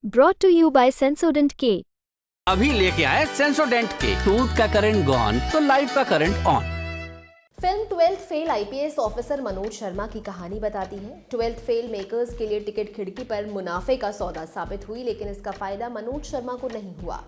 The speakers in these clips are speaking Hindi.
brought to you by Sensodyne K। अभी लेके आए सेंसोडेंट के टूथ का करंट गॉन तो लाइफ का current on. Film 12th fail IPS officer Manoj Sharma की कहानी बताती है। 12th फेल मेकर्स के लिए टिकट खिड़की पर मुनाफे का सौदा साबित हुई, लेकिन इसका फायदा मनोज शर्मा को नहीं हुआ।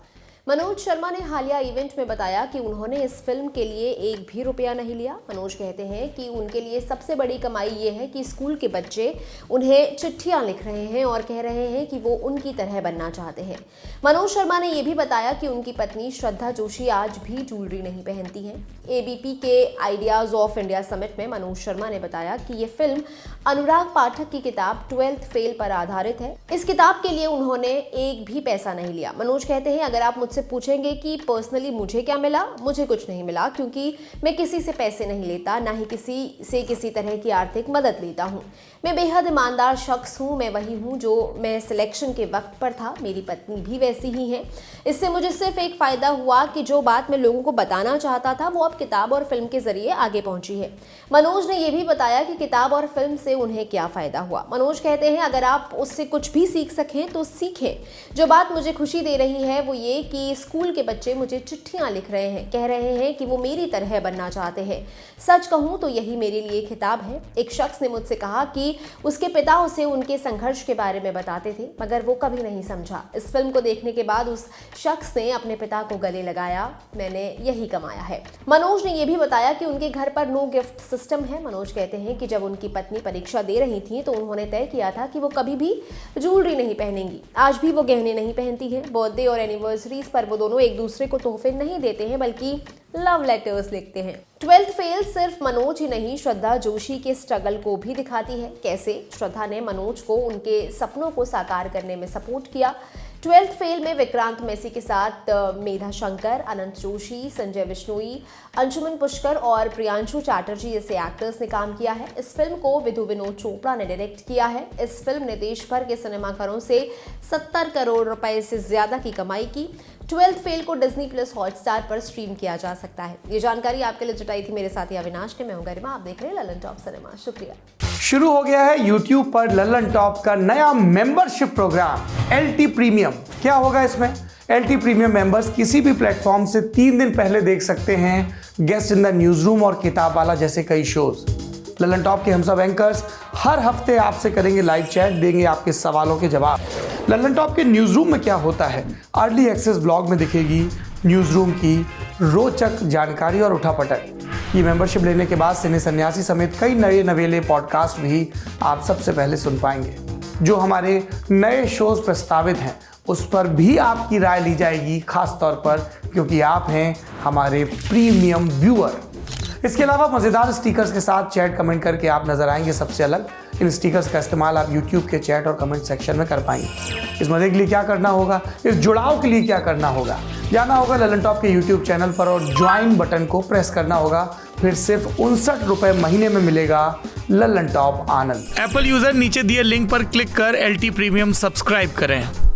मनोज शर्मा ने हालिया इवेंट में बताया कि उन्होंने इस फिल्म के लिए एक भी रुपया नहीं लिया। मनोज कहते हैं कि उनके लिए सबसे बड़ी कमाई ये है कि स्कूल के बच्चे उन्हें चिट्ठियां लिख रहे हैं और कह रहे हैं कि वो उनकी तरह बनना चाहते हैं। मनोज शर्मा ने यह भी बताया कि उनकी पत्नी श्रद्धा जोशी आज भी ज्वेलरी नहीं पहनती हैं। एबीपी के आइडियाज ऑफ इंडिया समिट में मनोज शर्मा ने बताया कि ये फिल्म अनुराग पाठक की किताब 12th फेल पर आधारित है। इस किताब के लिए उन्होंने एक भी पैसा नहीं लिया। मनोज कहते हैं, अगर आप मुझसे पूछेंगे कि पर्सनली मुझे क्या मिला, मुझे कुछ नहीं मिला, क्योंकि मैं किसी से पैसे नहीं लेता, ना ही किसी से किसी तरह की आर्थिक मदद लेता हूँ। मैं बेहद ईमानदार शख्स हूँ। मैं वही हूँ जो मैं सिलेक्शन के वक्त पर था। मेरी पत्नी भी वैसी ही है। इससे मुझे सिर्फ एक फ़ायदा हुआ कि जो बात मैं लोगों को बताना चाहता था वो अब किताब और फिल्म के ज़रिए आगे पहुँची है। मनोज ने यह भी बताया कि किताब और फिल्म से उन्हें क्या फ़ायदा हुआ। मनोज कहते हैं, अगर आप उससे कुछ भी सीख सकें तो सीखें। जो बात मुझे खुशी दे रही है वो ये कि स्कूल के बच्चे मुझे चिट्ठियाँ लिख रहे हैं, कह रहे हैं कि वो मेरी तरह बनना चाहते हैं। सच कहूँ तो यही मेरे लिए किताब है। एक शख्स ने मुझसे कहा कि उसके पिता उसे उनके संघर्ष के बारे में बताते थे, मगर वो कभी नहीं समझा। इस फिल्म को देखने के बाद उस शख्स ने अपने पिता को गले लगाया। मैंने यही कमाया है। मनोज ने यह भी बताया कि उनके घर पर नो गिफ्ट सिस्टम है। मनोज कहते हैं कि जब उनकी पत्नी परीक्षा दे रही थी तो उन्होंने तय किया था कि वो कभी भी ज्वेलरी नहीं पहनेंगी। आज भी वो गहने नहीं पहनती है। बर्थडे और एनिवर्सरीज पर वो दोनों एक दूसरे को तोहफे नहीं देते हैं, बल्कि लव लेटर्स लिखते हैं। 12th फेल सिर्फ मनोज ही नहीं, श्रद्धा जोशी के स्ट्रगल को भी दिखाती है। कैसे श्रद्धा ने मनोज को उनके सपनों को साकार करने में सपोर्ट किया। 12th फेल में विक्रांत मैसी के साथ मेधा शंकर, अनंत जोशी, संजय बिश्नोई, अंशुमन पुष्कर और प्रियांशु चैटर्जी जैसे एक्टर्स ने काम किया है। इस फिल्म को विधु विनोद चोपड़ा ने डायरेक्ट किया है। इस फिल्म ने देश भर के सिनेमाघरों से 70 करोड़ रुपए से ज्यादा की कमाई की। 12th फेल को डिज्नी प्लस हॉटस्टार पर स्ट्रीम किया जा सकता है। ये जानकारी आपके लिए जुटाई थी मेरे साथी अविनाश ने। मैं हूं गरिमा, आप देख रहे हैं ललन टॉप सिनेमा। शुक्रिया। शुरू हो गया है YouTube पर ललन टॉप का नया मेंबरशिप प्रोग्राम LT प्रीमियम। क्या होगा इसमें? LT प्रीमियम मेंबर्स किसी भी प्लेटफॉर्म से 3 दिन पहले देख सकते हैं guest in the news room और किताब वाला जैसे कई शोज। ललन टॉप के हम सब एंकर्स हर हफ्ते आपसे करेंगे लाइव चैट, देंगे आपके सवालों के जवाब। ललन टॉप के न्यूज रूम में क्या होता है, अर्ली एक्सेस ब्लॉग में दिखेगी न्यूज रूम की रोचक जानकारी और उठापटक। ये मेंबरशिप लेने के बाद सिने सन्यासी समेत कई नए नवेले पॉडकास्ट भी आप सबसे पहले सुन पाएंगे। जो हमारे नए शोज प्रस्तावित हैं उस पर भी आपकी राय ली जाएगी, खास तौर पर क्योंकि आप हैं हमारे प्रीमियम व्यूअर। इसके अलावा मज़ेदार स्टिकर्स के साथ चैट कमेंट करके आप नजर आएंगे सबसे अलग। इन स्टिकर्स का इस्तेमाल आप YouTube के चैट और कमेंट सेक्शन में कर पाएंगे। इस मजे के लिए क्या करना होगा, इस जुड़ाव के लिए क्या करना होगा, जाना होगा ललन टॉप के YouTube चैनल पर और ज्वाइन बटन को प्रेस करना होगा। फिर सिर्फ 59 रुपए महीने में मिलेगा ललन टॉप आनंद। एप्पल यूजर नीचे दिए लिंक पर क्लिक कर LT प्रीमियम सब्सक्राइब करें।